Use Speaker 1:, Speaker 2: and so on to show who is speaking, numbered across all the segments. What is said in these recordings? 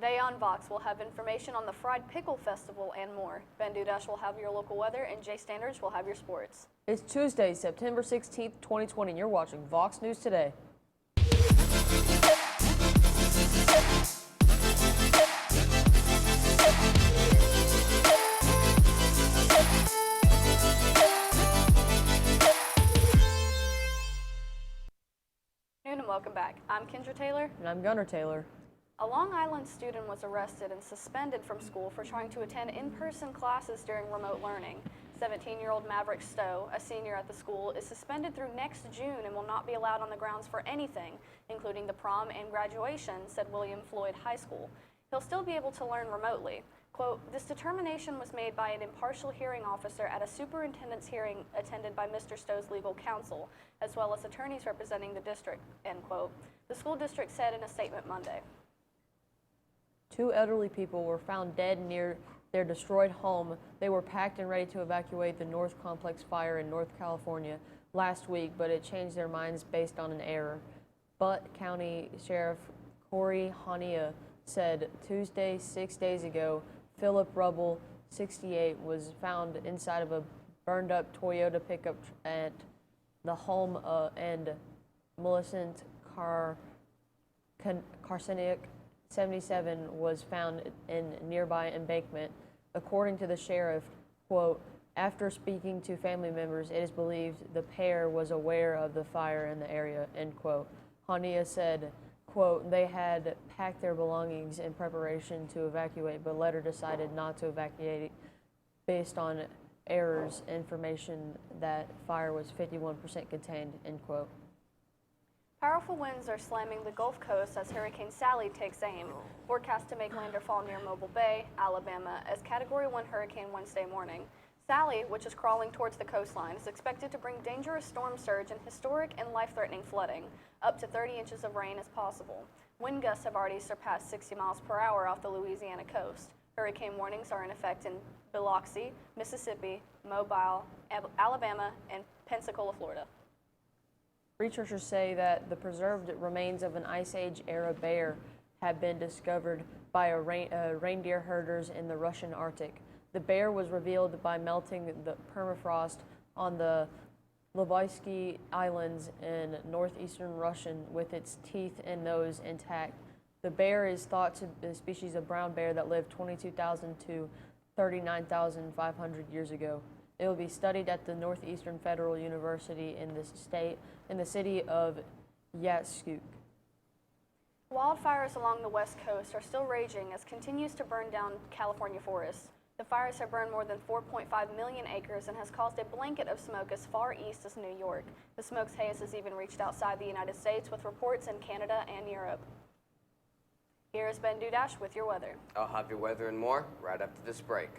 Speaker 1: Today on Vox, we'll have information on the Fried Pickle Festival and more. Ben Dudash will have your local weather, and Jay Standards will have your sports.
Speaker 2: It's Tuesday, September 16th, 2020, and you're watching Vox News Today.
Speaker 1: And welcome back. I'm Kendra Taylor.
Speaker 2: And I'm Gunnar Taylor.
Speaker 1: A Long Island student was arrested and suspended from school for trying to attend in-person classes during remote learning. 17-year-old Maverick Stowe, a senior at the school, is suspended through next June and will not be allowed on the grounds for anything, including the prom and graduation, said William Floyd High School. He'll still be able to learn remotely. Quote, this determination was made by an impartial hearing officer at a superintendent's hearing attended by Mr. Stowe's legal counsel, as well as attorneys representing the district, end quote. The school district said in a statement Monday.
Speaker 2: 2 elderly people were found dead near their destroyed home. They were packed and ready to evacuate the North Complex fire in North California last week, but it changed their minds based on an error. Butte County Sheriff Corey Hania said Tuesday, 6 days ago, Philip Rubble, 68, was found inside of a burned-up Toyota pickup at the home and Millicent Karseniuk, 77, was found in nearby embankment. According to the sheriff, quote, after speaking to family members, it is believed the pair was aware of the fire in the area, end quote. Hania said, quote, they had packed their belongings in preparation to evacuate, but later decided not to evacuate based on errors, information that fire was 51% contained, end quote.
Speaker 1: Powerful winds are slamming the Gulf Coast as Hurricane Sally takes aim, forecast to make landfall near Mobile Bay, Alabama, as Category 1 hurricane Wednesday morning. Sally, which is crawling towards the coastline, is expected to bring dangerous storm surge and historic and life-threatening flooding. Up to 30 inches of rain is possible. Wind gusts have already surpassed 60 miles per hour off the Louisiana coast. Hurricane warnings are in effect in Biloxi, Mississippi, Mobile, Alabama, and Pensacola, Florida.
Speaker 2: Researchers say that the preserved remains of an Ice Age era bear have been discovered by reindeer herders in the Russian Arctic. The bear was revealed by melting the permafrost on the Lubysky Islands in northeastern Russia with its teeth and nose intact. The bear is thought to be a species of brown bear that lived 22,000 to 39,500 years ago. It will be studied at the Northeastern Federal University in the city of Yatskuk.
Speaker 1: Wildfires along the west coast are still raging as continues to burn down California forests. The fires have burned more than 4.5 million acres and has caused a blanket of smoke as far east as New York. The smoke's haze has even reached outside the United States with reports in Canada and Europe. Here's Ben Dudash with your weather.
Speaker 3: I'll have your weather and more right after this break.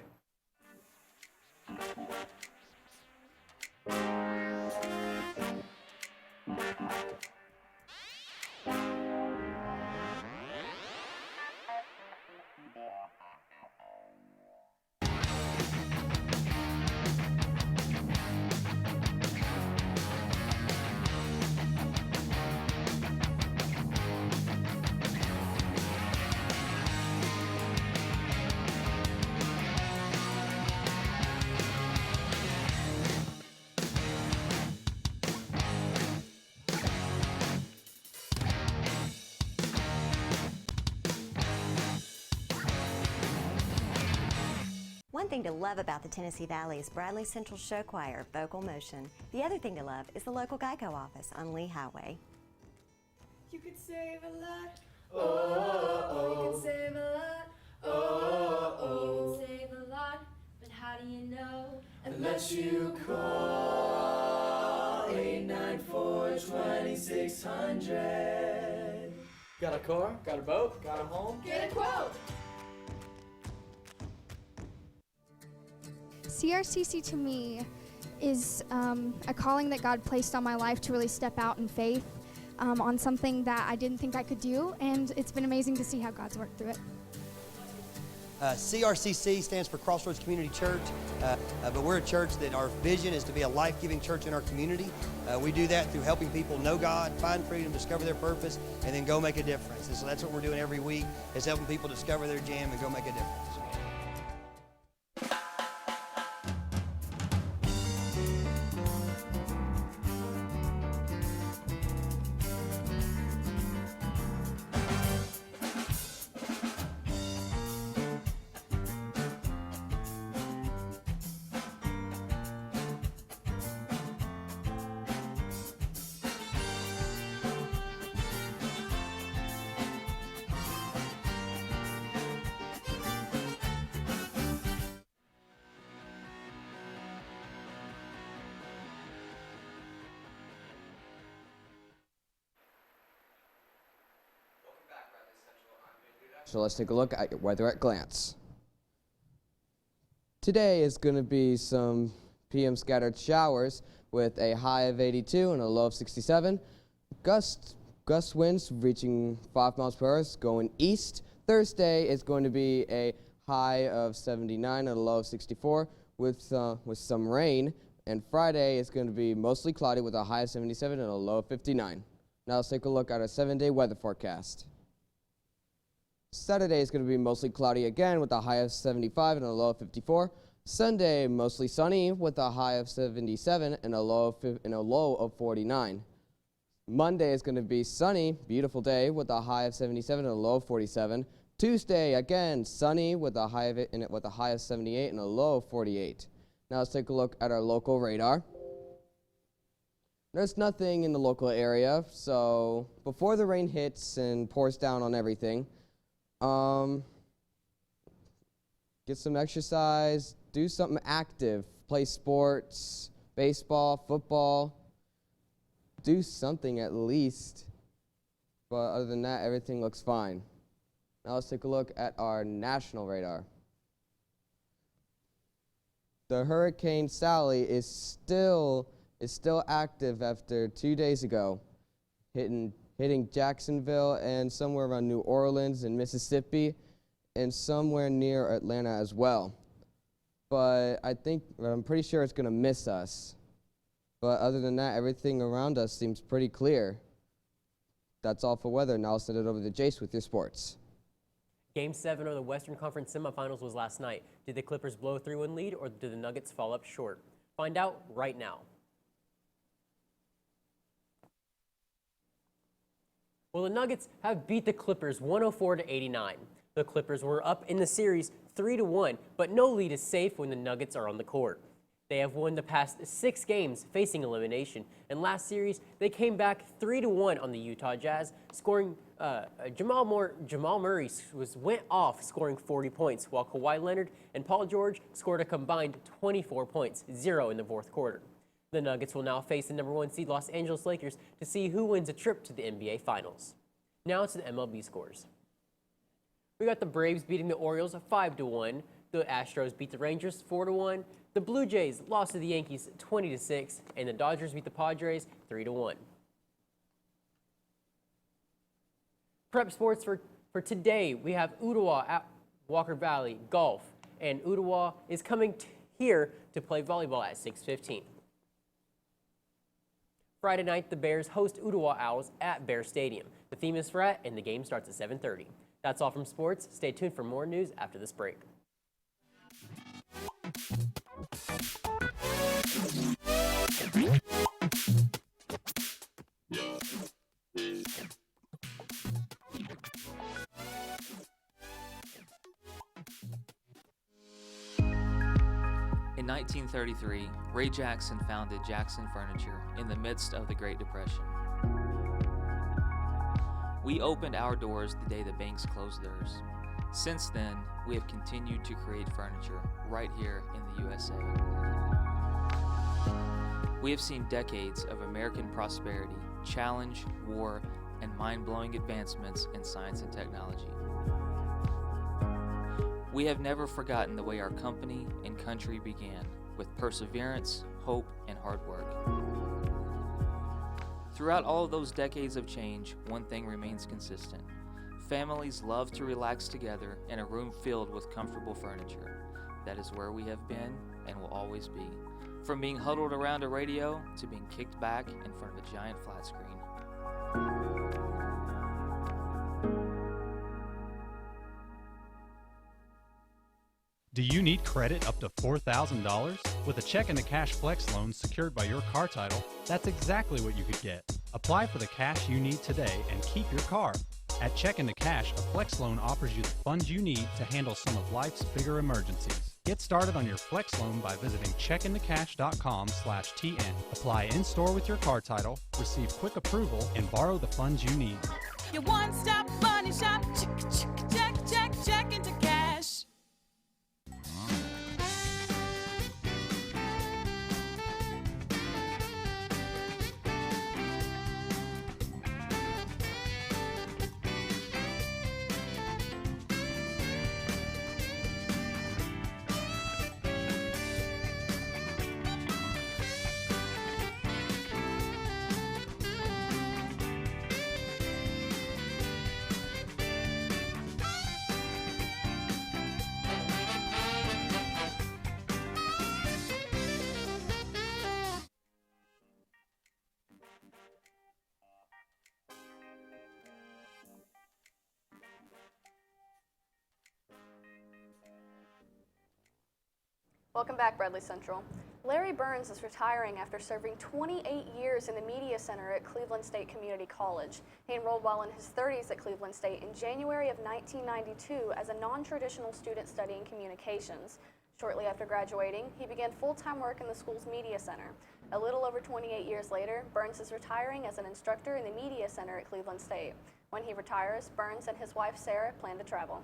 Speaker 4: One thing to love about the Tennessee Valley is Bradley Central Show Choir, Vocal Motion. The other thing to love is the local Geico office on Lee Highway.
Speaker 5: You could save a lot. Oh, you can save a lot. Oh, you can save a lot. But how do you know? Unless you call 894-2600.
Speaker 6: Got a car? Got a boat? Got a home?
Speaker 5: Get a quote.
Speaker 7: CRCC to me is a calling that God placed on my life to really step out in faith on something that I didn't think I could do, and it's been amazing to see how God's worked through it.
Speaker 8: CRCC stands for Crossroads Community Church, but we're a church that our vision is to be a life-giving church in our community. We do that through helping people know God, find freedom, discover their purpose, and then go make a difference. And so that's what we're doing every week, is helping people discover their jam and go make a difference.
Speaker 9: So let's take a look at your weather at glance. Today is going to be some PM scattered showers with a high of 82 and a low of 67. Gust winds reaching 5 miles per hour going east. Thursday is going to be a high of 79 and a low of 64 with some rain. And Friday is going to be mostly cloudy with a high of 77 and a low of 59. Now let's take a look at our 7-day weather forecast. Saturday is going to be mostly cloudy again with a high of 75 and a low of 54. Sunday, mostly sunny with a high of 77 and a low of 49. Monday is going to be sunny, beautiful day with a high of 77 and a low of 47. Tuesday, again, sunny with a high of 78 and a low of 48. Now let's take a look at our local radar. There's nothing in the local area, so before the rain hits and pours down on everything, get some exercise, do something active, play sports, baseball, football, do something at least. But other than that, everything looks fine. Now let's take a look at our national radar. The Hurricane Sally is still active after 2 days ago, hitting Jacksonville and somewhere around New Orleans and Mississippi and somewhere near Atlanta as well. But I'm pretty sure it's going to miss us. But other than that, everything around us seems pretty clear. That's all for weather. Now I'll send it over to Jace with your sports.
Speaker 10: Game 7 of the Western Conference semifinals was last night. Did the Clippers blow through and lead, or did the Nuggets fall up short? Find out right now. Well, the Nuggets have beat the Clippers 104-89. The Clippers were up in the series 3-1, but no lead is safe when the Nuggets are on the court. They have won the past 6 games facing elimination, and last series they came back 3-1 on the Utah Jazz, scoring Jamal Murray went off scoring 40 points, while Kawhi Leonard and Paul George scored a combined 24 points, 0 in the fourth quarter. The Nuggets will now face the #1 seed Los Angeles Lakers to see who wins a trip to the NBA Finals. Now to the MLB scores. We got the Braves beating the Orioles 5-1. The Astros beat the Rangers 4-1. The Blue Jays lost to the Yankees 20-6, and the Dodgers beat the Padres 3-1. Prep sports for today, we have Ottawa at Walker Valley Golf, and Ottawa is coming here to play volleyball at 6:15. Friday night, the Bears host Ottawa Owls at Bear Stadium. The theme is frat, and the game starts at 7:30. That's all from sports. Stay tuned for more news after this break.
Speaker 11: In 1933, Ray Jackson founded Jackson Furniture in the midst of the Great Depression. We opened our doors the day the banks closed theirs. Since then, we have continued to create furniture right here in the USA. We have seen decades of American prosperity, challenge, war, and mind-blowing advancements in science and technology. We have never forgotten the way our company and country began, with perseverance, hope, and hard work. Throughout all of those decades of change, one thing remains consistent: Families love to relax together in a room filled with comfortable furniture. That is where we have been and will always be. From being huddled around a radio to being kicked back in front of a giant flat screen.
Speaker 12: Do you need credit up to $4,000? With a check and the cash flex loan secured by your car title, that's exactly what you could get. Apply for the cash you need today and keep your car. At Check in the Cash, a flex loan offers you the funds you need to handle some of life's bigger emergencies. Get started on your flex loan by visiting checkinthecash.com/TN. Apply in-store with your car title, receive quick approval, and borrow the funds you need.
Speaker 13: Your one-stop money shop, check into cash.
Speaker 1: Welcome back, Bradley Central. Larry Burns is retiring after serving 28 years in the Media Center at Cleveland State Community College. He enrolled while in his 30s at Cleveland State in January of 1992 as a non-traditional student studying communications. Shortly after graduating, he began full-time work in the school's Media Center. A little over 28 years later, Burns is retiring as an instructor in the Media Center at Cleveland State. When he retires, Burns and his wife Sarah plan to travel.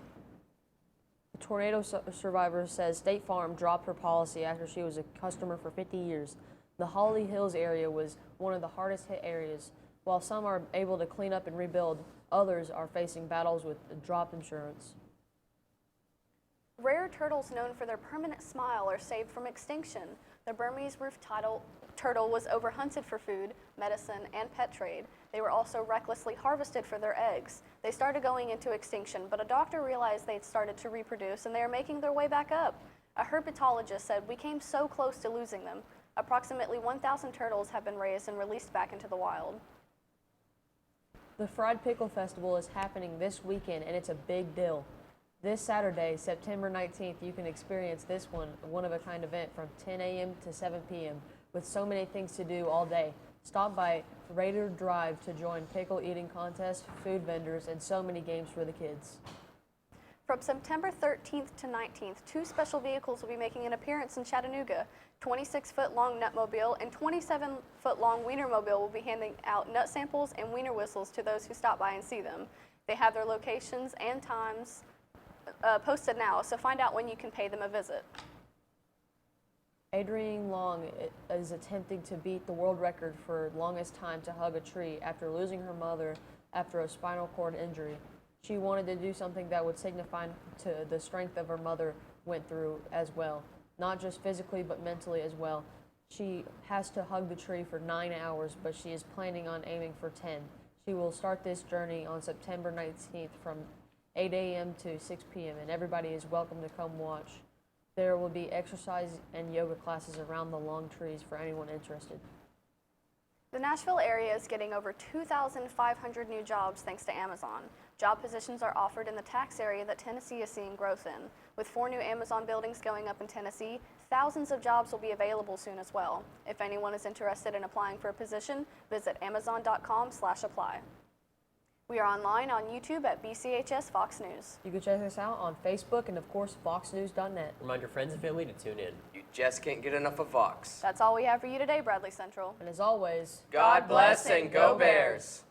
Speaker 2: A tornado survivor says State Farm dropped her policy after she was a customer for 50 years. The Holly Hills area was one of the hardest hit areas. While some are able to clean up and rebuild, others are facing battles with drop insurance.
Speaker 1: Rare turtles known for their permanent smile are saved from extinction. The Burmese roof turtle was overhunted for food, medicine, and pet trade. They were also recklessly harvested for their eggs. They started going into extinction, but a doctor realized they'd started to reproduce and they are making their way back up. A herpetologist said, "We came so close to losing them." Approximately 1,000 turtles have been raised and released back into the wild.
Speaker 2: The Fried Pickle Festival is happening this weekend and it's a big deal. This Saturday, September 19th, you can experience this one-of-a-kind event from 10 a.m. to 7 p.m. with so many things to do all day. Stop by Raider Drive to join pickle eating contests, food vendors, and so many games for the kids.
Speaker 1: From September 13th to 19th, 2 special vehicles will be making an appearance in Chattanooga. 26-foot-long Nutmobile and 27-foot-long Wienermobile will be handing out nut samples and wiener whistles to those who stop by and see them. They have their locations and times posted now, so find out when you can pay them a visit.
Speaker 2: Adrienne Long is attempting to beat the world record for longest time to hug a tree after losing her mother after a spinal cord injury. She wanted to do something that would signify to the strength of her mother went through as well, not just physically but mentally as well. She has to hug the tree for 9 hours, but she is planning on aiming for 10. She will start this journey on September 19th from 8 a.m. to 6 p.m. and everybody is welcome to come watch. There will be exercise and yoga classes around the long trees for anyone interested.
Speaker 1: The Nashville area is getting over 2,500 new jobs thanks to Amazon. Job positions are offered in the tax area that Tennessee is seeing growth in. With 4 new Amazon buildings going up in Tennessee, thousands of jobs will be available soon as well. If anyone is interested in applying for a position, visit amazon.com/apply. We are online on YouTube at BCHS VOX News.
Speaker 2: You can check us out on Facebook and, of course, voxnews.net.
Speaker 10: Remind your friends and family to tune in.
Speaker 3: You just can't get enough of Vox.
Speaker 1: That's all we have for you today, Bradley Central.
Speaker 2: And as always,
Speaker 3: God bless and go Bears!